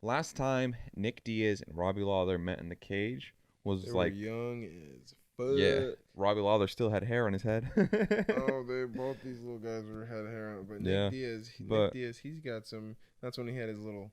Last time Nick Diaz and Robbie Lawler met in the cage They was were like, young as yeah, fuck. Robbie Lawler still had hair on his head. Oh, they both these little guys were had hair on, but Yeah, Nick but Diaz, he's got some. That's when he had his little,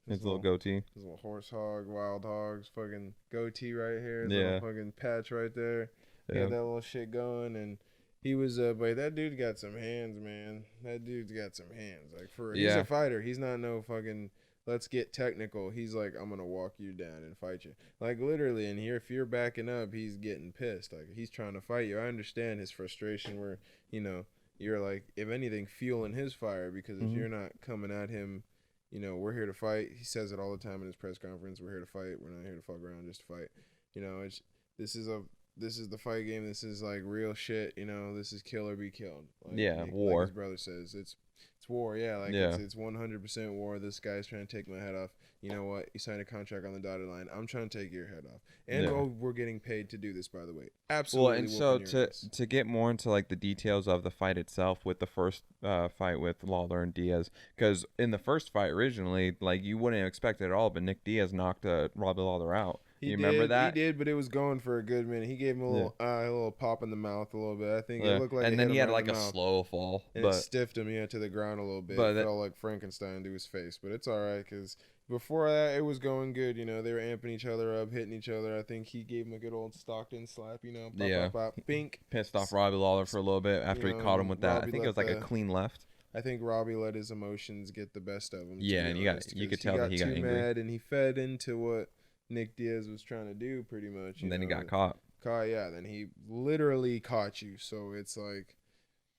his little goatee. his little horse hog, wild hogs, fucking goatee right here, his little Yeah, fucking patch right there. He yeah, had that little shit going, and he was, but that dude got some hands, man. That dude's got some hands. Like he's a yeah. fighter. He's not no fucking. Let's get technical. He's like, I'm gonna walk you down and fight you. Like literally, and here, if you're backing up, he's getting pissed. Like he's trying to fight you. I understand his frustration. Where you know you're like, if anything, fueling his fire because if Hmm. you're not coming at him, we're here to fight. He says it all the time in his press conference. We're here to fight. We're not here to fuck around just to fight. It's this is a this is the fight game. This is like real shit. This is kill or be killed. Yeah, Like his war. brother says, it's war. Yeah, like Yeah, it's 100% war. This guy's trying to take my head off. You know what? You signed a contract on the dotted line. I'm trying to take your head off. And yeah. we're getting paid to do this, by the way. Well, Absolutely and so whooping your to ass. to get more into like the details of the fight itself with the first fight with Lawler and Diaz, because in the first fight originally, like you wouldn't expect it at all, but Nick Diaz knocked Robbie Lawler out. You remember He that? did, but it was going for a good minute. He gave him Yeah, a little pop in the mouth a little bit. I think it yeah. looked like it And hit then he him had right in like the a mouth, slow fall, and it stiffed him, to the ground a little bit. He but that, fell like Frankenstein to his face, but it's all right because before that it was going good. They were amping each other up, hitting each other. I think he gave him a good old Stockton slap. Pop, yeah, pop, pop, bink. pissed off Robbie Lawler for a little bit You after he know, caught him and with that. I think it was like a clean left. I think Robbie let his emotions get the best of him. To Yeah, be and honest, you because could he tell that got he got too angry, mad and he fed into what Nick Diaz was trying to do, pretty much. and then he got caught. Caught, yeah. Then he literally caught you. So it's like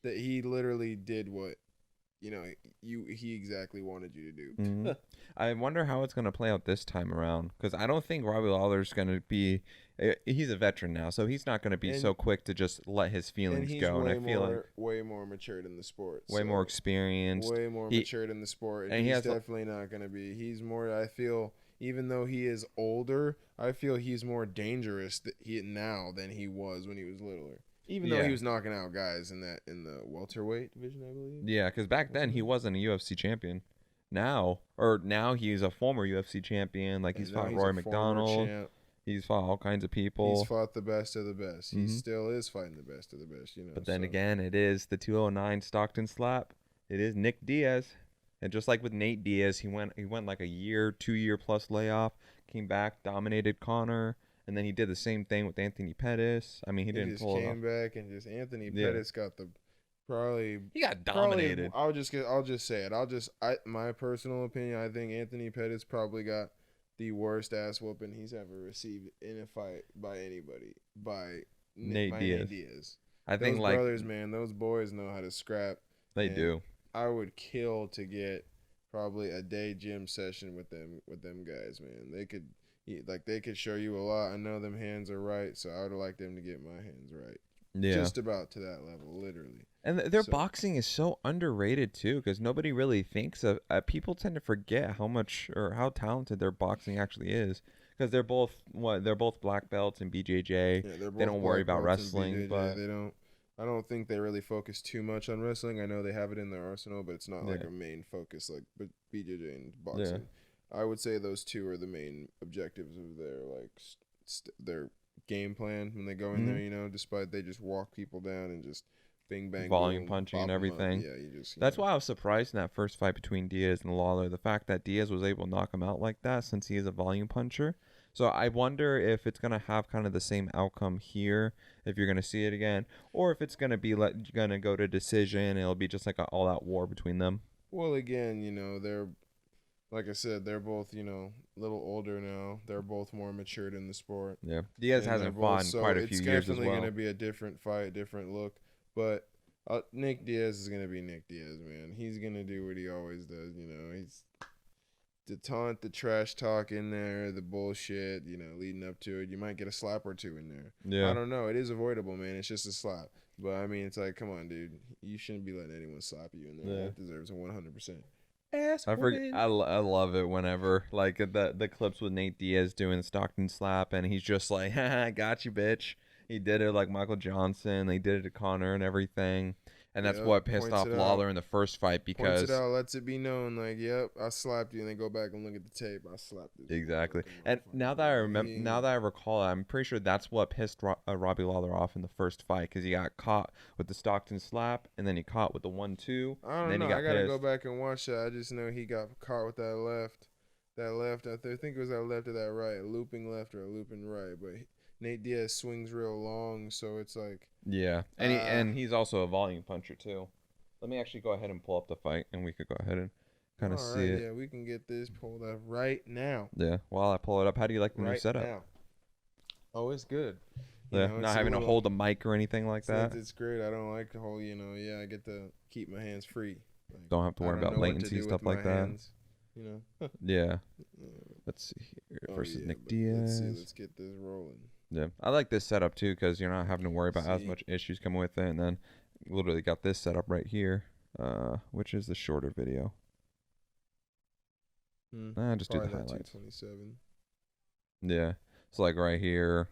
that he literally did what he exactly wanted you to Hmm. do. I wonder how it's gonna play out this time around because I don't think Robbie Lawler's gonna be. He's a veteran now, so he's not gonna be and so quick to just let his and feelings he's go. And I feel like way more matured in the sport. way more So experienced. way more He matured in the sport, and and he he's has definitely not going to be. He's more. I feel, even though he is older, I feel he's more dangerous now than he was when he was littler. Even though he yeah, was knocking out guys in the welterweight division, I believe. yeah, because back then he wasn't a UFC champion. Now he's a former UFC champion. Like he's And now fought he's a Roy former McDonald. champ. He's fought all kinds of He's people. fought the best of the best. He Hmm. still is fighting the best of the best. But then So again, it is the 209 Stockton slap. It is Nick Diaz. And just like with Nate Diaz, he went like a year, 2 year plus layoff, came back, dominated Connor, and then he did the same thing with Anthony Pettis. I mean, he he didn't just pull it off. came back and just Anthony Yeah. Pettis got the probably He got probably dominated. I'll just say it. My personal opinion, I think Anthony Pettis probably got the worst ass whooping he's ever received in a fight by anybody Nate by Diaz. Nate Diaz. I Those think like brothers, man, those boys know how to scrap, they and do. I would kill to get probably a day gym session with them guys, man. They could show you a lot. I know them hands are right, so I would like them to get my hands right. Yeah. Just about to that level, literally. And their So boxing is so underrated too, because nobody really thinks of. People tend to forget how much or how talented their boxing actually is, because they're both black belts in BJJ. yeah, they're They both don't worry black about belts in wrestling, BJJ. but They don't. I don't think they really focus too much on wrestling. I know they have it in their arsenal, but it's not like yeah, a main focus like BJJ and yeah, boxing. I would say those two are the main objectives of their their game plan when they go in hmm there. Despite they just walk people down and just bing bang volume boom, punching bop and 'em up. everything. Yeah, you just That's why I was surprised in that first fight between Diaz and Lawler. The fact that Diaz was able to knock him out like that, since he is a volume puncher. So I wonder if it's gonna have kind of the same outcome here, if you're gonna see it again, or if it's gonna be gonna go to decision. And it'll be just like an all-out war between them. Well, again, they're like I said, they're both a little older now. They're both more matured in the sport. Yeah, Diaz And they're hasn't both fought in so quite a it's few years as definitely going well. to be a different fight, different look. But Nick Diaz is going to be Nick Diaz, man. He's going to do what he always does. He's the taunt, the trash talk in there, the bullshit. Leading up to it, you might get a slap or two in there. I Yeah, don't know. It is avoidable, man. It's just a slap. But I mean, it's like, come on, dude. You shouldn't be letting anyone slap you in there. yeah. That deserves a 100% ass I forget. whooping. I love it whenever like the clips with Nate Diaz doing the Stockton slap, and he's just like, "I got you, bitch." He did it like Michael Johnson. They did it to Connor and everything. And that's Yep. what pissed Points off it Lawler out. in the first fight Points it because out. Lets it be known. Like, yep, I slapped you. And then go back and look at the tape. I slapped this exactly. fucking And now motherfucker. that I Like, remember, now that I recall, I'm pretty sure that's what pissed Robbie Lawler off in the first fight because he got caught with the Stockton slap, and then he caught with the 1-2, I and don't then he know. I got gotta go pissed. back and watch that. I just know he got caught with that left. That left. think it was that left or that right. A looping left or a looping right. But Nate Diaz swings real long, so it's like, Yeah, and he's also a volume puncher too. Let me actually go ahead and pull up the fight, and we could go ahead and kind of all see right, it. yeah, we can get this pulled up right now. Yeah, while I pull it up, how do you like the new Right setup? now. Oh, it's good. Yeah, It's not a having to little, hold the mic or anything like that. it's great. I don't like the whole, yeah, I get to keep my hands free. Like, Don't have to I worry don't about know what to latency do stuff with my like that. hands, you know. Yeah, Uh, let's see here oh versus yeah, Nick but let's see. Diaz. Let's get this rolling. Yeah, I like this setup too because you're not having to worry about as See? much issues coming with it, and then literally got this setup right here, which is the shorter video. Just do the Probably that highlights. 227. Yeah, it's like right here.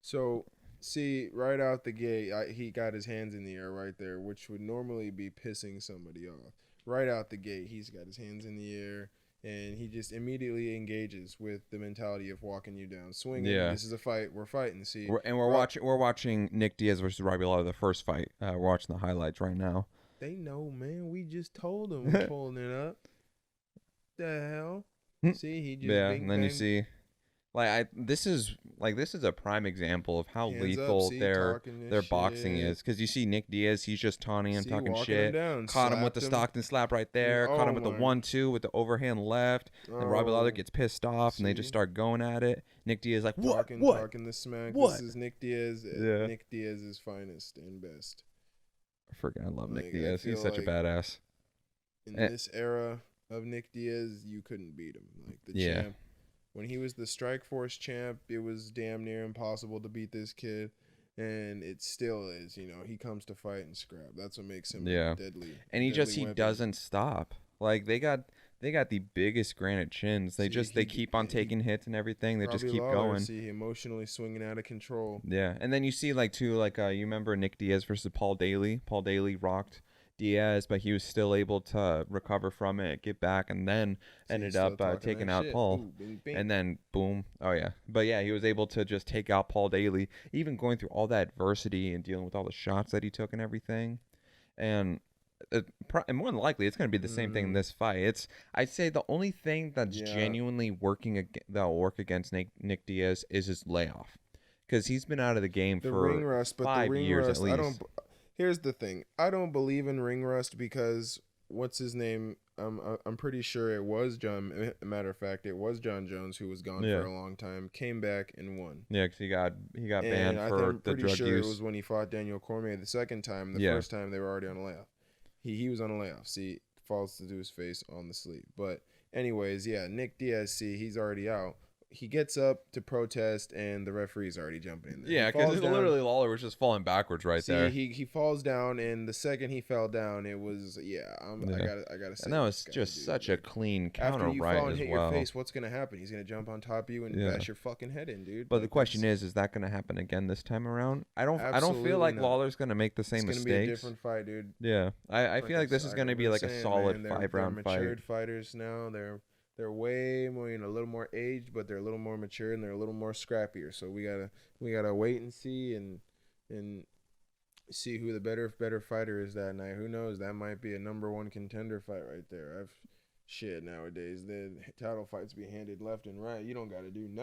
So, see, right out the gate, he got his hands in the air right there, which would normally be pissing somebody off. Right out the gate, he's got his hands in the air, and he just immediately engages with the mentality of walking you down, swinging. Yeah. This is a fight. We're fighting. See, We're watching Nick Diaz versus Robbie Lawler, the first fight. We're watching the highlights right now. They know, man. We just told them we're pulling it up. The hell? See, he just Yeah, bing, and then you bang. see, this is a prime example of how Hands lethal up, see, their talking this boxing shit. is. Because you see Nick Diaz, he's just taunting him, See, talking walking shit. him down, Caught him with the slapped him. Stockton slap right there. Caught him with the my. 1-2 with the overhand left. Then Robbie Lawler gets pissed off, and they just See? start going at it. Nick Diaz like, what? Talking the smack. What? This is Nick Diaz. Yeah. Nick Diaz's finest and best. I forget. I love Nick Like, Diaz. He's feel such a like badass. In this era of Nick Diaz, you couldn't beat him. Like the champ. When he was the Strikeforce champ, it was damn near impossible to beat this kid. And it still is, he comes to fight and scrap. That's what makes him deadly. And he weapon. doesn't stop. Like they got the biggest granite chins. They keep on taking hits and everything. They just keep going. See, emotionally swinging out of control. Yeah, and then you see you remember Nick Diaz versus Paul Daly. Paul Daly rocked Diaz, but he was still able to recover from it, get back, and then ended up taking out Paul. Ooh, bing, bing. And then boom. Oh yeah. But yeah, he was able to just take out Paul Daly, even going through all that adversity and dealing with all the shots that he took and everything. And more than likely, it's going to be the same thing in this fight. I'd say the only thing that's genuinely that'll work against Nick Diaz is his layoff, because he's been out of the game for ring rust, but 5 years at least. Here's the thing. I don't believe in ring rust because what's his name? I'm pretty sure it was John. Matter of fact, it was John Jones who was gone for a long time. Came back and won. Yeah, because he got banned for the drug use. I'm pretty sure it was when he fought Daniel Cormier the second time. The first time they were already on a layoff. He was on a layoff. See, falls to his face on the sleeve. But anyways, yeah, Nick Diaz. See, he's already out. He gets up to protest, and the referee's already jumping in there. Yeah, because literally Lawler was just falling backwards there. He falls down, and the second he fell down, it was I gotta say. And that was just such a clean counter after you right fall and as hit well. your face, what's gonna happen? He's gonna jump on top of you and bash your fucking head in, dude. But the question is that gonna happen again this time around? I don't feel like Lawler's gonna make the same mistakes. It's gonna be a different fight, dude. Yeah, I feel like this is gonna be like a solid 5-round fight. Matured fighters now. They're way more, a little more aged, but they're a little more mature and they're a little more scrappier. So we gotta wait and see and see who the better fighter is that night. Who knows? That might be a #1 contender fight right there. Nowadays the title fights be handed left and right. You don't gotta do nothing.